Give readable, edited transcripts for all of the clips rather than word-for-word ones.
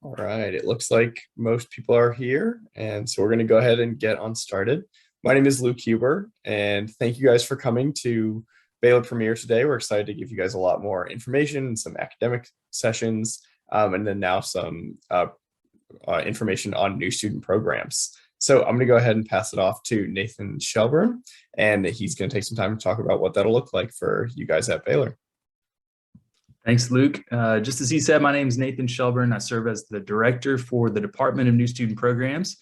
All right, it looks like most people are here, and so we're going to go ahead and get on started. My name is Luke Huber, and thank you guys for coming to Baylor Premiere today. We're excited to give you guys a lot more information and some academic sessions, and then now some information on new student programs. So I'm going to go ahead and pass it off to Nathan Shelburne, and he's going to take some time to talk about what that'll look like for you guys at Baylor. Thanks, Luke. Just as he said, my name is Nathan Shelburne. I serve as the director for the Department of New Student Programs.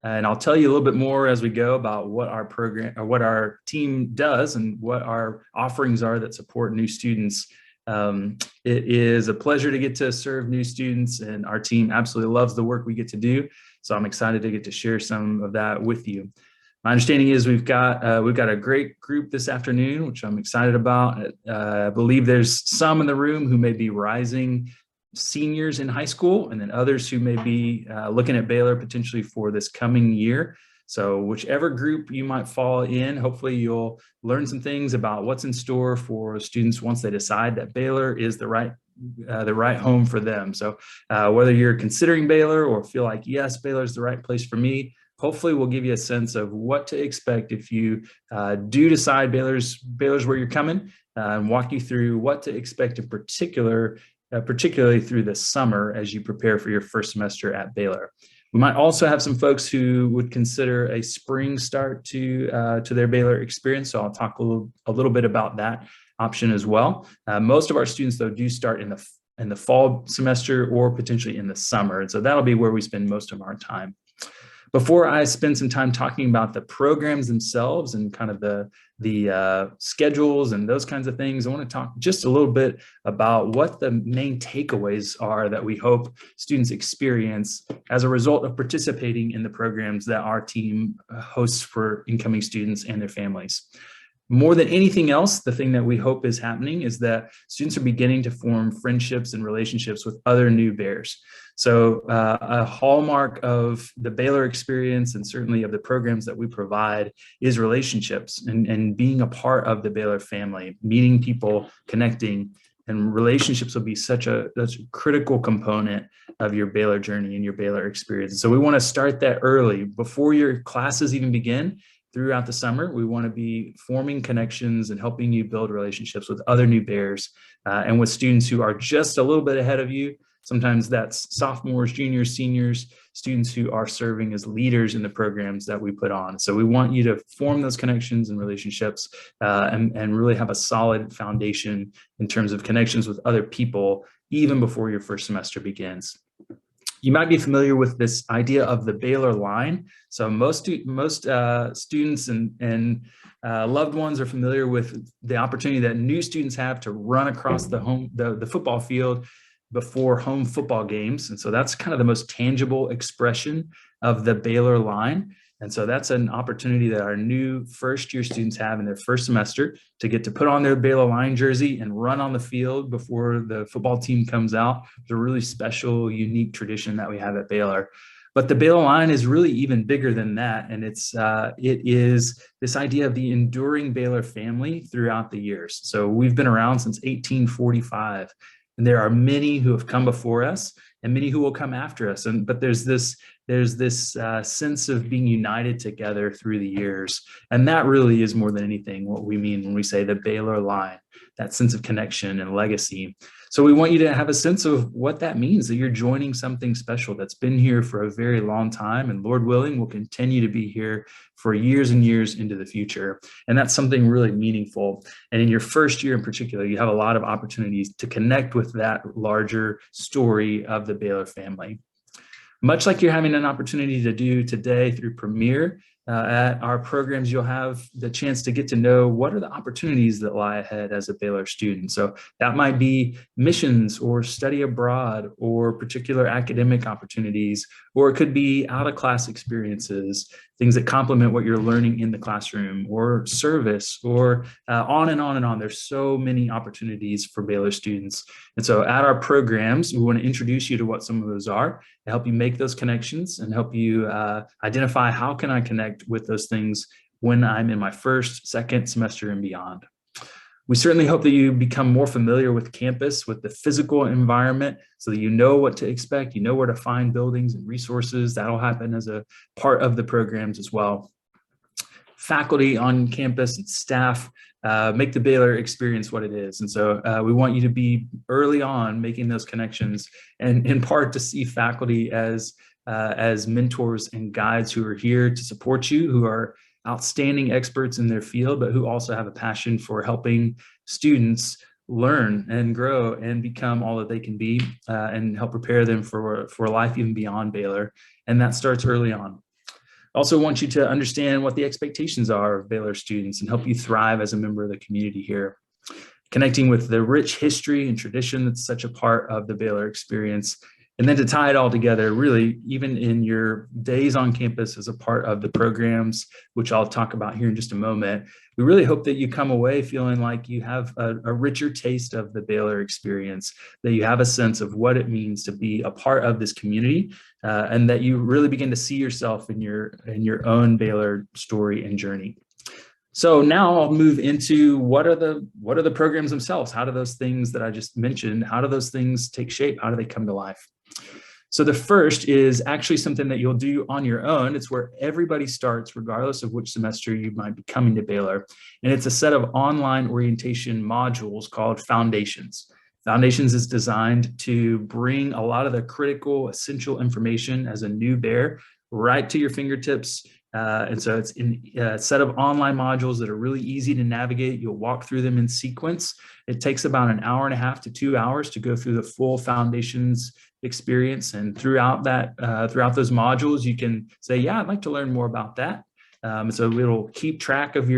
And I'll tell you a little bit more as we go about what our program or what our team does and what our offerings are that support new students. It is a pleasure to get to serve new students, and our team absolutely loves the work we get to do. So I'm excited to get to share some of that with you. My understanding is we've got a great group this afternoon, which I'm excited about. I believe there's some in the room who may be rising seniors in high school, and then others who may be looking at Baylor potentially for this coming year. So whichever group you might fall in, hopefully you'll learn some things about what's in store for students once they decide that Baylor is the right home for them. So whether you're considering Baylor or feel like, yes, Baylor is the right place for me, hopefully we'll give you a sense of what to expect if you do decide Baylor's where you're coming, and walk you through what to expect in particular, particularly through the summer as you prepare for your first semester at Baylor. We might also have some folks who would consider a spring start to their Baylor experience, so I'll talk a little bit about that option as well. Most of our students, though, do start in the fall semester or potentially in the summer, and so that'll be where we spend most of our time. Before I spend some time talking about the programs themselves and kind of the schedules and those kinds of things, I want to talk just a little bit about what the main takeaways are that we hope students experience as a result of participating in the programs that our team hosts for incoming students and their families. More than anything else, the thing that we hope is happening is that students are beginning to form friendships and relationships with other new Bears. So a hallmark of the Baylor experience, and certainly of the programs that we provide, is relationships and being a part of the Baylor family, meeting people, connecting, and relationships will be such a critical component of your Baylor journey and your Baylor experience. So we want to start that early, before your classes even begin. Throughout the summer, we want to be forming connections and helping you build relationships with other new Bears and with students who are just a little bit ahead of you. Sometimes that's sophomores, juniors, seniors, students who are serving as leaders in the programs that we put on. So we want you to form those connections and relationships and really have a solid foundation in terms of connections with other people, even before your first semester begins. You might be familiar with this idea of the Baylor line. So most students and loved ones are familiar with the opportunity that new students have to run across the football field before home football games. And so that's kind of the most tangible expression of the Baylor line. And so that's an opportunity that our new first-year students have in their first semester to get to put on their Baylor line jersey and run on the field before the football team comes out. It's a really special, unique tradition that we have at Baylor. But the Baylor line is really even bigger than that. And it is this idea of the enduring Baylor family throughout the years. So we've been around since 1845. And there are many who have come before us and many who will come after us. But there's this sense of being united together through the years. And that really is more than anything what we mean when we say the Baylor line, that sense of connection and legacy. So we want you to have a sense of what that means, that you're joining something special that's been here for a very long time, and Lord willing, will continue to be here for years and years into the future. And that's something really meaningful. And in your first year in particular, you have a lot of opportunities to connect with that larger story of the Baylor family. Much like you're having an opportunity to do today through Premiere, at our programs, you'll have the chance to get to know what are the opportunities that lie ahead as a Baylor student. So that might be missions or study abroad or particular academic opportunities, or it could be out-of-class experiences, things that complement what you're learning in the classroom, or service, or on and on and on. There's so many opportunities for Baylor students. And so at our programs, we want to introduce you to what some of those are, to help you make those connections and help you identify how can I connect with those things when I'm in my first, second semester and beyond. We certainly hope that you become more familiar with campus, with the physical environment, so that you know what to expect, you know where to find buildings and resources. That'll happen as a part of the programs as well. Faculty on campus and staff make the Baylor experience what it is. And so we want you to be early on making those connections, and in part to see faculty as mentors and guides who are here to support you, who are outstanding experts in their field, but who also have a passion for helping students learn and grow and become all that they can be, and help prepare them for life even beyond Baylor. And that starts early on. Also want you to understand what the expectations are of Baylor students and help you thrive as a member of the community here. Connecting with the rich history and tradition that's such a part of the Baylor experience. And then to tie it all together, really, even in your days on campus as a part of the programs, which I'll talk about here in just a moment, we really hope that you come away feeling like you have a richer taste of the Baylor experience, that you have a sense of what it means to be a part of this community, and that you really begin to see yourself in your own Baylor story and journey. So now I'll move into what are the programs themselves? How do those things that I just mentioned, how do those things take shape? How do they come to life? So the first is actually something that you'll do on your own. It's where everybody starts, regardless of which semester you might be coming to Baylor. And it's a set of online orientation modules called Foundations. Foundations is designed to bring a lot of the critical, essential information as a new Bear right to your fingertips. And so it's in a set of online modules that are really easy to navigate. You'll walk through them in sequence. It takes about an hour and a half to 2 hours to go through the full Foundations experience. And throughout those modules, you can say, yeah, I'd like to learn more about that. So it'll keep track of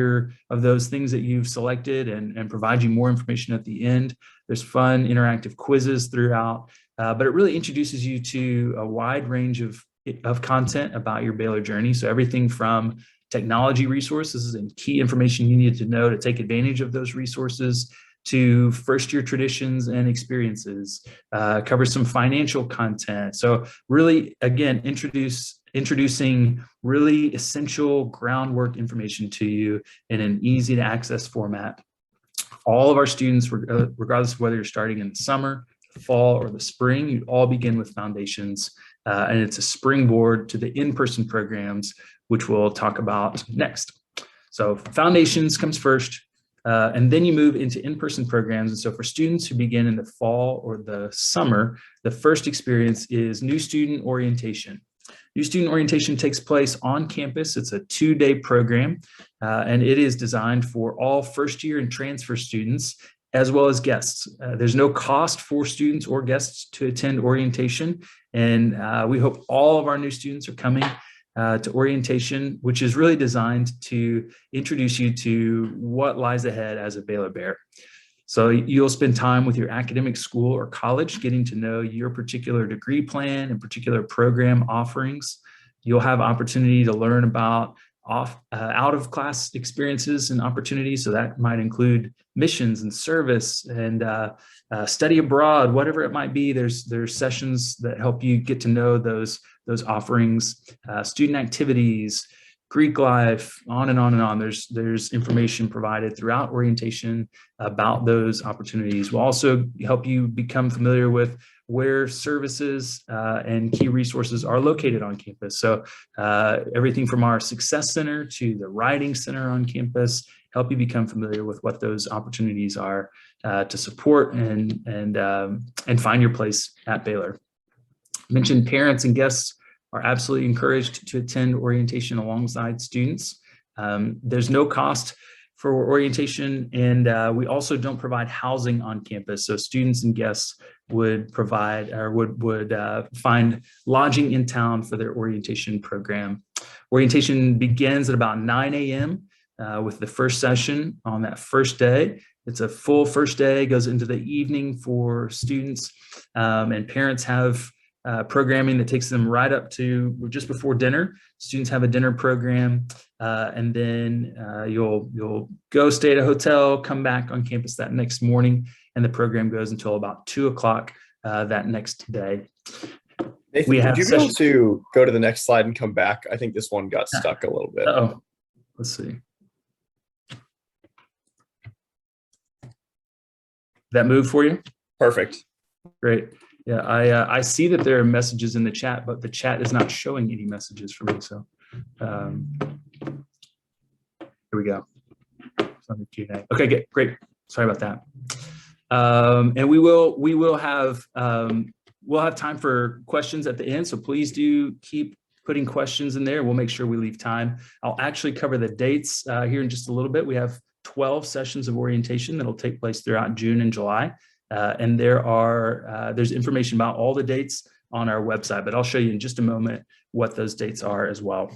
those things that you've selected and provide you more information at the end. There's fun interactive quizzes throughout, but it really introduces you to a wide range of content about your Baylor journey. So everything from technology resources and key information you need to know to take advantage of those resources, to first-year traditions and experiences, covers some financial content. So really, again, introducing really essential groundwork information to you in an easy-to-access format. All of our students, regardless of whether you're starting in the summer, the fall, or the spring, you all begin with Foundations, and it's a springboard to the in-person programs, which we'll talk about next. So Foundations comes first. And then you move into in-person programs. And so for students who begin in the fall or the summer, the first experience is New Student Orientation. New Student Orientation takes place on campus. It's a 2-day program, and it is designed for all first-year and transfer students, as well as guests. There's no cost for students or guests to attend orientation, and we hope all of our new students are coming to orientation, which is really designed to introduce you to what lies ahead as a Baylor Bear. So you'll spend time with your academic school or college, getting to know your particular degree plan and particular program offerings. You'll have opportunity to learn about out of class experiences and opportunities. So that might include missions and service and study abroad, whatever it might be. There's sessions that help you get to know those offerings, student activities, Greek life, on and on and on. There's information provided throughout orientation about those opportunities. We'll also help you become familiar with where services and key resources are located on campus. So everything from our Success Center to the Writing Center on campus, help you become familiar with what those opportunities are to support and find your place at Baylor. I mentioned parents and guests are absolutely encouraged to attend orientation alongside students. There's no cost for orientation, and we also don't provide housing on campus. So students and guests would provide or would find lodging in town for their orientation program. Orientation begins at about 9 a.m. With the first session on that first day. It's a full first day, goes into the evening for students, and parents have programming that takes them right up to just before dinner. Students have a dinner program, and then you'll go stay at a hotel, come back on campus that next morning, and the program goes until about 2 o'clock that next day. Nathan, would you be able to go to the next slide and come back? I think this one got stuck a little bit. Uh-oh. Let's see. that move for you? Perfect. Great. Yeah, I see that there are messages in the chat, but the chat is not showing any messages for me. So here we go. Okay, great. Sorry about that. And we'll have time for questions at the end. So please do keep putting questions in there. We'll make sure we leave time. I'll actually cover the dates here in just a little bit. We have 12 sessions of orientation that'll take place throughout June and July. And there's information about all the dates on our website, but I'll show you in just a moment what those dates are as well.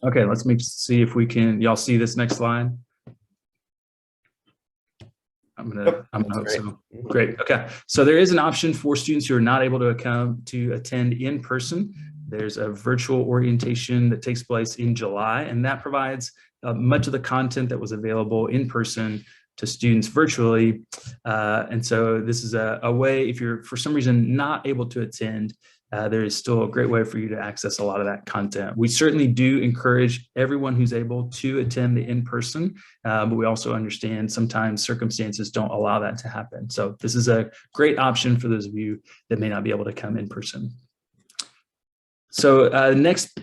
Okay, let's see if we can, y'all see this next slide? I'm gonna hope so. Great. Okay. So there is an option for students who are not able to attend in person. There's a virtual orientation that takes place in July, and that provides much of the content that was available in person to students virtually. And so this is a way, if you're for some reason not able to attend, there is still a great way for you to access a lot of that content. We certainly do encourage everyone who's able to attend the in-person, but we also understand sometimes circumstances don't allow that to happen. So this is a great option for those of you that may not be able to come in person. So next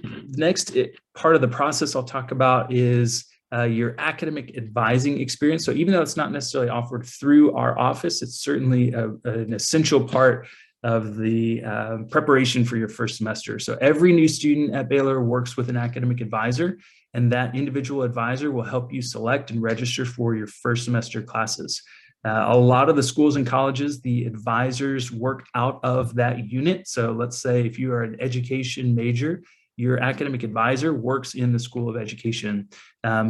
part of the process I'll talk about is your academic advising experience. So even though it's not necessarily offered through our office, it's certainly an essential part of the preparation for your first semester. So every new student at Baylor works with an academic advisor, and that individual advisor will help you select and register for your first semester classes. A lot of the schools and colleges, the advisors work out of that unit. So let's say if you are an education major, your academic advisor works in the School of Education.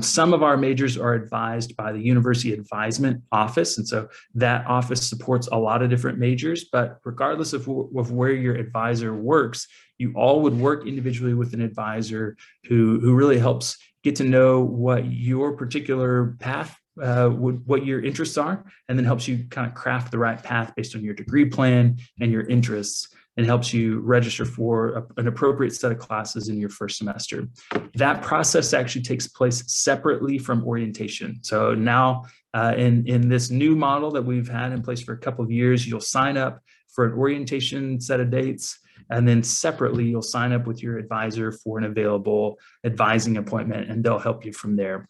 Some of our majors are advised by the University Advisement Office, and so that office supports a lot of different majors, but regardless of where your advisor works, you all would work individually with an advisor who really helps get to know what your particular path, what your interests are, and then helps you kind of craft the right path based on your degree plan and your interests, and helps you register for an appropriate set of classes in your first semester. That process actually takes place separately from orientation. So now in this new model that we've had in place for a couple of years, you'll sign up for an orientation set of dates, and then separately you'll sign up with your advisor for an available advising appointment, and they'll help you from there.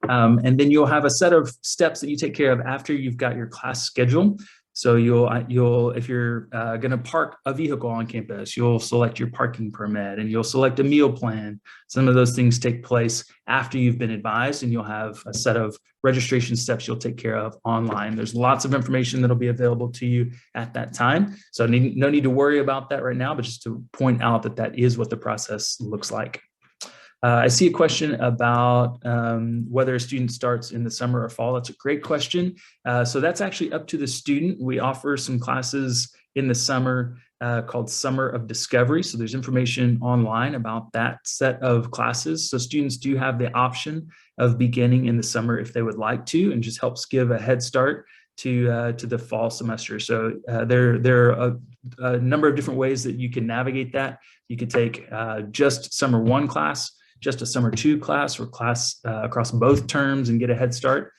And then you'll have a set of steps that you take care of after you've got your class schedule. So if you're going to park a vehicle on campus, you'll select your parking permit, and you'll select a meal plan. Some of those things take place after you've been advised, and you'll have a set of registration steps you'll take care of online. There's lots of information that'll be available to you at that time. So no need to worry about that right now, but just to point out that that is what the process looks like. I see a question about whether a student starts in the summer or fall. That's a great question. So that's actually up to the student. We offer some classes in the summer called Summer of Discovery. So there's information online about that set of classes. So students do have the option of beginning in the summer if they would like to, and just helps give a head start to the fall semester. So there are a number of different ways that you can navigate that. You could take just summer 1 class, just a summer 2 class, or class across both terms and get a head start.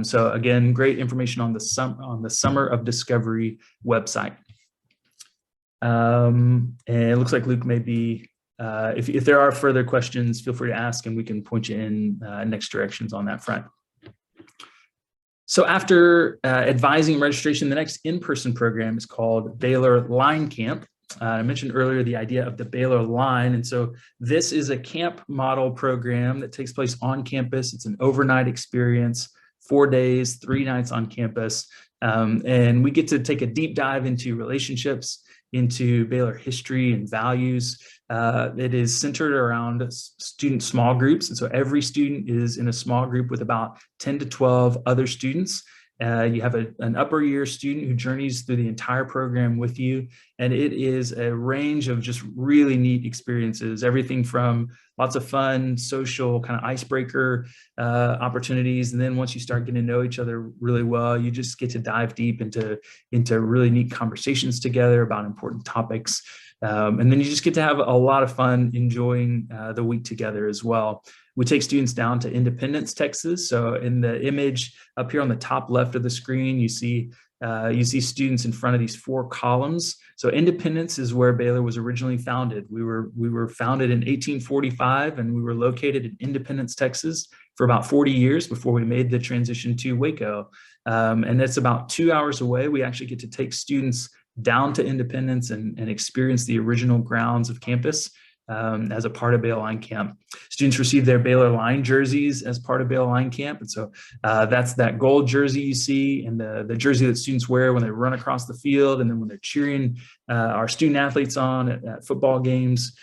So again, great information on the Summer of Discovery website. And it looks like Luke may be, if there are further questions, feel free to ask, and we can point you in next directions on that front. So after advising registration, the next in-person program is called Baylor Line Camp. I mentioned earlier the idea of the Baylor Line, and so this is a camp model program that takes place on campus. It's an overnight experience, 4 days, 3 nights on campus, and we get to take a deep dive into relationships, into Baylor history and values. It is centered around student small groups, and so every student is in a small group with about 10 to 12 other students. You have an upper year student who journeys through the entire program with you, and it is a range of just really neat experiences, everything from lots of fun, social, kind of icebreaker opportunities, and then once you start getting to know each other really well, you just get to dive deep into really neat conversations together about important topics. And then you just get to have a lot of fun enjoying the week together as well. We take students down to Independence, Texas. So in the image up here on the top left of the screen, you see students in front of these 4 columns. So Independence is where Baylor was originally founded. We were founded in 1845, and we were located in Independence, Texas for about 40 years before we made the transition to Waco. And that's about 2 hours away. We actually get to take students down to Independence and experience the original grounds of campus as a part of Baylor Line Camp. Students receive their Baylor Line jerseys as part of Baylor Line Camp. And so that's that gold jersey you see, and the jersey that students wear when they run across the field, and then when they're cheering our student athletes on at football games.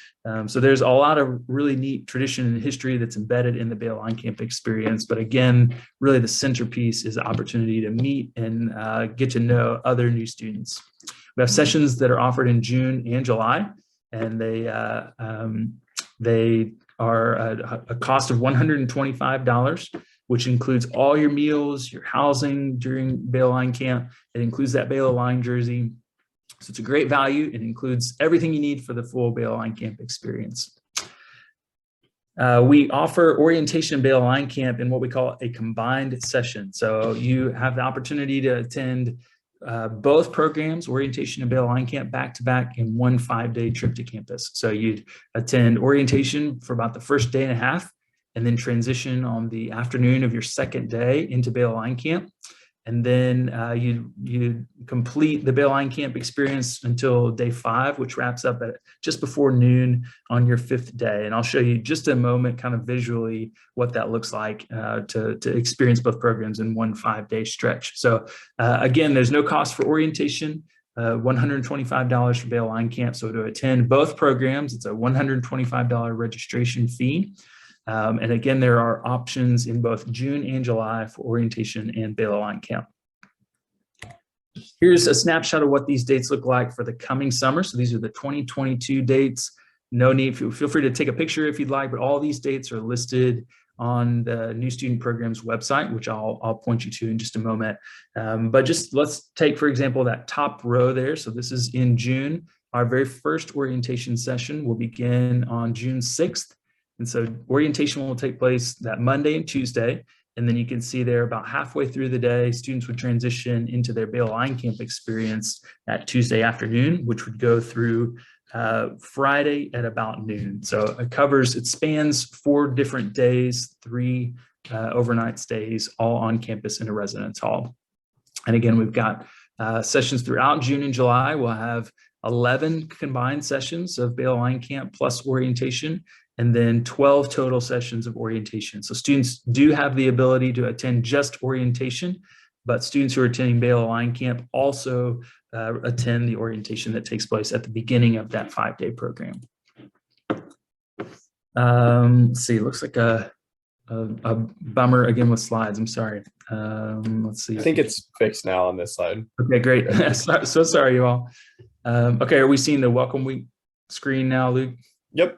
So there's a lot of really neat tradition and history that's embedded in the Baylor Line Camp experience. But again, really the centerpiece is the opportunity to meet and get to know other new students. We have sessions that are offered in June and July, and they are a cost of $125, which includes all your meals, your housing during Baylor Line Camp. It includes that Baylor Line jersey. So it's a great value. It includes everything you need for the full Baylor Line Camp experience. We offer orientation in Baylor Line Camp in what we call a combined session. So you have the opportunity to attend both programs, orientation and Baylor Line Camp, back to back in one 5-day trip to campus. So you'd attend orientation for about the first day and a half, and then transition on the afternoon of your second day into Baylor Line Camp. And then you complete the Baylor Line Camp experience until day 5, which wraps up at just before noon on your 5th day. And I'll show you just a moment kind of visually what that looks like to experience both programs in one 5-day stretch. So again, there's no cost for orientation, $125 for Baylor Line Camp. So to attend both programs, it's a $125 registration fee. And again, there are options in both June and July for orientation and Baylor Line Camp. Here's a snapshot of what these dates look like for the coming summer. So these are the 2022 dates. No need, feel free to take a picture if you'd like, but all these dates are listed on the New Student Programs website, which I'll point you to in just a moment. But just let's take, for example, that top row there. So this is in June. Our very first orientation session will begin on June 6th. And so orientation will take place that Monday and Tuesday. And then you can see there about halfway through the day, students would transition into their Baylor Line Camp experience that Tuesday afternoon, which would go through Friday at about noon. So it spans 4 different days, 3 overnight stays, all on campus in a residence hall. And again, we've got sessions throughout June and July. We'll have 11 combined sessions of Baylor Line Camp plus orientation, and then 12 total sessions of orientation. So students do have the ability to attend just orientation, but students who are attending Baylor Line Camp also attend the orientation that takes place at the beginning of that 5-day program. Let's see, looks like a bummer again with slides. I'm sorry. Let's see. I think it's fixed now on this slide. Okay, great. So sorry, you all. Okay, are we seeing the Welcome Week screen now, Luke? Yep.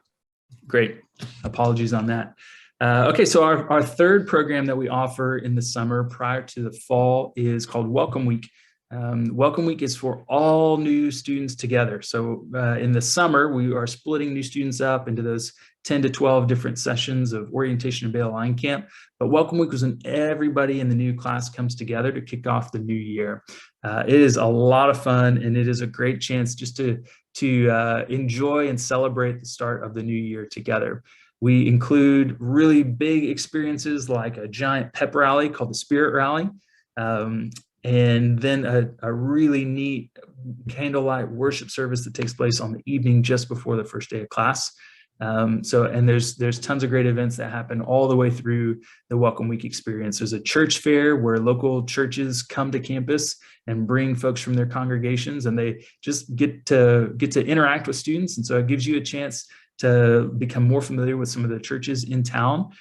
Great. Apologies on that. Okay, so our third program that we offer in the summer prior to the fall is called Welcome Week. Welcome Week is for all new students together. So in the summer, we are splitting new students up into those 10 to 12 different sessions of orientation and Baylor Line Camp. But Welcome Week was when everybody in the new class comes together to kick off the new year. It is a lot of fun, and it is a great chance just to enjoy and celebrate the start of the new year together. We include really big experiences like a giant pep rally called the Spirit Rally, and then a really neat candlelight worship service that takes place on the evening just before the first day of class. And there's tons of great events that happen all the way through the Welcome Week experience. There's a church fair where local churches come to campus and bring folks from their congregations, and they just get to interact with students. And so it gives you a chance to become more familiar with some of the churches in town.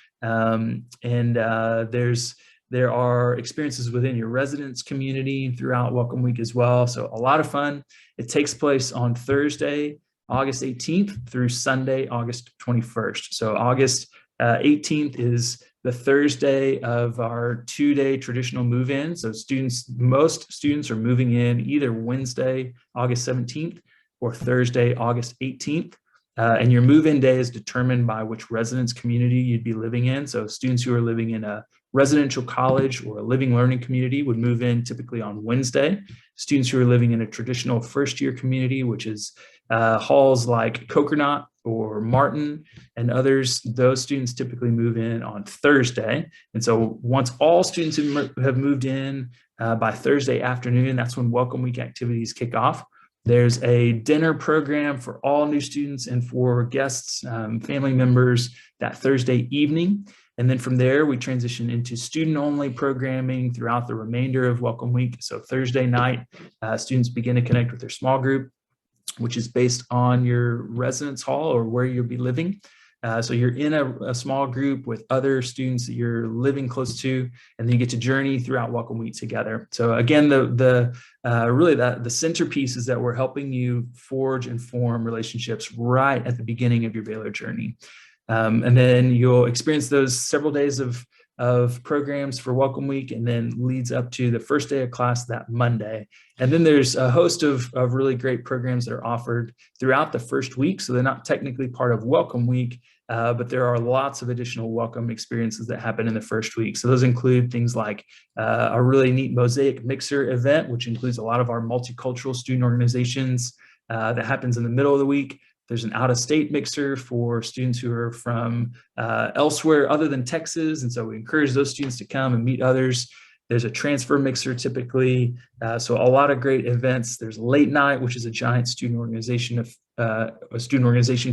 There are experiences within your residence community throughout Welcome Week as well. So a lot of fun. It takes place on Thursday, August 18th through Sunday, August 21st. So August 18th is the Thursday of our 2-day traditional move-in. So most students are moving in either Wednesday, August 17th, or Thursday, August 18th. And your move-in day is determined by which residence community you'd be living in. So students who are living in a residential college or a living learning community would move in typically on Wednesday. Students who are living in a traditional first-year community, which is halls like Coconut or Martin and others, those students typically move in on Thursday. And so once all students have moved in by Thursday afternoon, that's when Welcome Week activities kick off. There's a dinner program for all new students and for guests, family members that Thursday evening. And then from there, we transition into student-only programming throughout the remainder of Welcome Week. So Thursday night, students begin to connect with their small group, which is based on your residence hall or where you'll be living. So you're in a small group with other students that you're living close to, and then you get to journey throughout Welcome Week together. So again, really the centerpiece is that we're helping you forge and form relationships right at the beginning of your Baylor journey. And then you'll experience those several days of programs for Welcome Week, and then leads up to the first day of class that Monday. And then there's a host of really great programs that are offered throughout the first week. So they're not technically part of Welcome Week, but there are lots of additional welcome experiences that happen in the first week. So those include things like a really neat mosaic mixer event, which includes a lot of our multicultural student organizations that happens in the middle of the week. There's an out-of-state mixer for students who are from elsewhere other than Texas. And so we encourage those students to come and meet others. There's a transfer mixer typically. So a lot of great events. There's late night, which is a giant student organization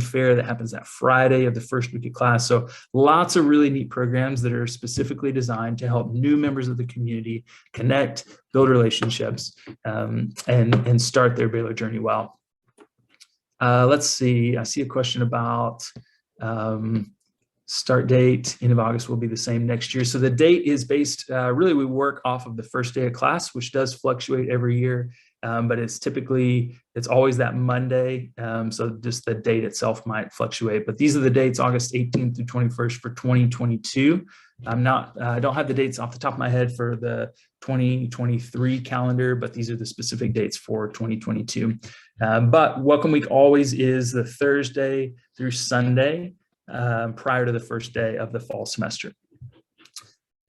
fair that happens that Friday of the first week of class. So lots of really neat programs that are specifically designed to help new members of the community connect, build relationships, and start their Baylor journey well. Let's see, I see a question about start date. End of August will be the same next year. So the date is based, really we work off of the first day of class, which does fluctuate every year, but it's always that Monday. So just the date itself might fluctuate, but these are the dates, August 18th through 21st for 2022. I don't have the dates off the top of my head for the 2023 calendar, but these are the specific dates for 2022. But Welcome Week always is the Thursday through Sunday prior to the first day of the fall semester.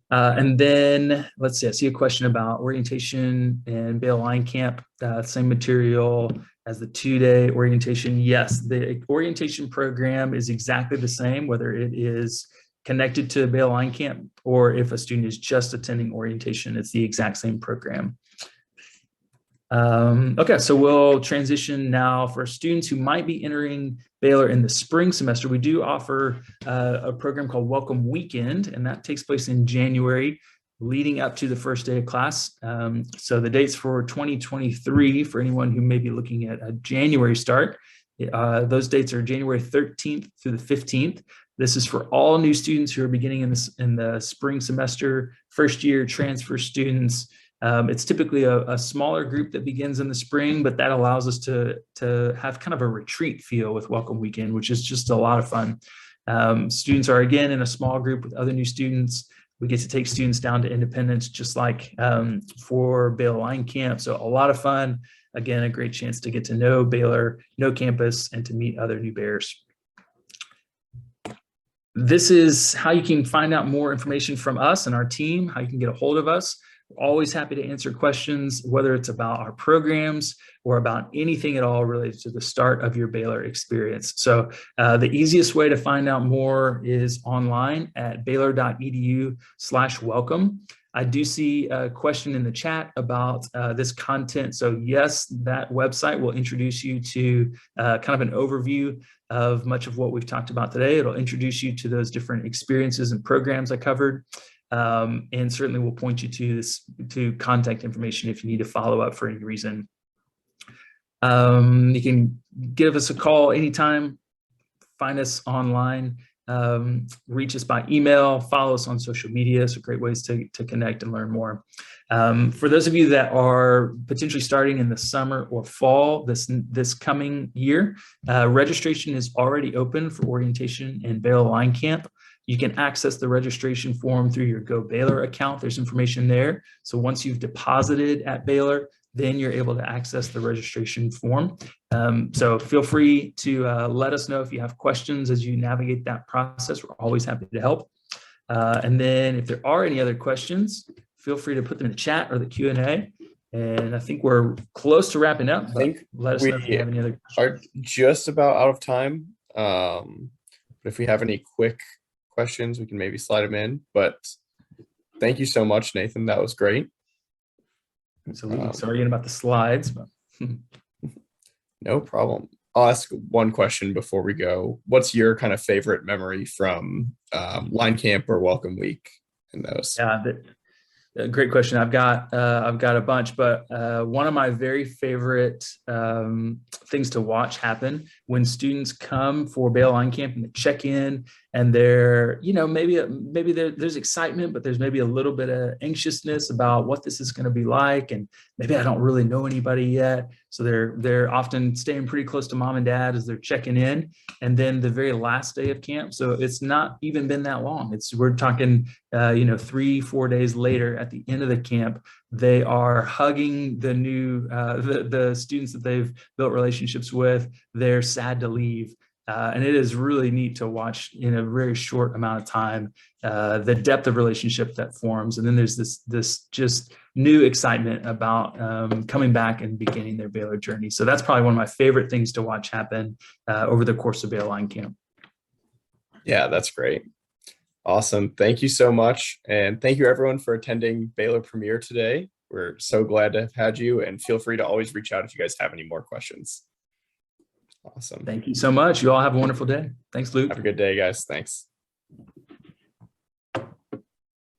And then let's see, I see a question about orientation and Baylor Line Camp, same material as the 2-day orientation. Yes, the orientation program is exactly the same, whether it is connected to Baylor Line Camp or if a student is just attending orientation, it's the exact same program. Okay, so we'll transition now for students who might be entering Baylor in the spring semester. We do offer a program called Welcome Weekend, and that takes place in January leading up to the first day of class. So the dates for 2023, for anyone who may be looking at a January start, those dates are January 13th through the 15th. This is for all new students who are beginning in the spring semester, first year transfer students. It's typically a smaller group that begins in the spring, but that allows us to have kind of a retreat feel with Welcome Weekend, which is just a lot of fun. Students are again in a small group with other new students. We get to take students down to Independence, just like for Baylor Line Camp. So a lot of fun. Again, a great chance to get to know Baylor, know campus, and to meet other new Bears. This is how you can find out more information from us and our team, how you can get a hold of us. We're always happy to answer questions, whether it's about our programs or about anything at all related to the start of your Baylor experience. So the easiest way to find out more is online at baylor.edu/welcome. I do see a question in the chat about this content. So yes, that website will introduce you to kind of an overview of much of what we've talked about today. It'll introduce you to those different experiences and programs I covered. And certainly we'll point you to contact information if you need to follow up for any reason. You can give us a call anytime, find us online, reach us by email, follow us on social media. So great ways to connect and learn more. For those of you that are potentially starting in the summer or fall this coming year, registration is already open for orientation and Baylor Line Camp. You can access the registration form through your Go Baylor account. There's information there. So once you've deposited at Baylor, then you're able to access the registration form. So feel free to let us know if you have questions as you navigate that process. We're always happy to help. And then if there are any other questions, feel free to put them in the chat or the Q&A. And I think we're close to wrapping up. I think let us know if you have any other questions. Are just about out of time. But if we have any quick questions, we can maybe slide them in. But thank you so much, Nathan. That was great. Absolutely. Sorry again about the slides. But no problem. I'll ask one question before we go. What's your kind of favorite memory from line camp or welcome week in those? Yeah, great question. I've got a bunch, but one of my very favorite things to watch happen when students come for Baylor Line Camp and they check in, and they're, maybe there's excitement, but there's maybe a little bit of anxiousness about what this is going to be like, and maybe I don't really know anybody yet. So they're often staying pretty close to mom and dad as they're checking in, and then the very last day of camp. So it's not even been that long. We're talking 3-4 days later at the end of the camp, they are hugging the new the students that they've built relationships with. They're sad to leave. And it is really neat to watch in a very short amount of time, the depth of relationship that forms. And then there's this just new excitement about coming back and beginning their Baylor journey. So that's probably one of my favorite things to watch happen over the course of Baylor Line Camp. Yeah, that's great. Awesome. Thank you so much. And thank you everyone for attending Baylor Premier today. We're so glad to have had you, and feel free to always reach out if you guys have any more questions. Awesome. Thank you so much. You all have a wonderful day. Thanks, Luke. Have a good day, guys. Thanks.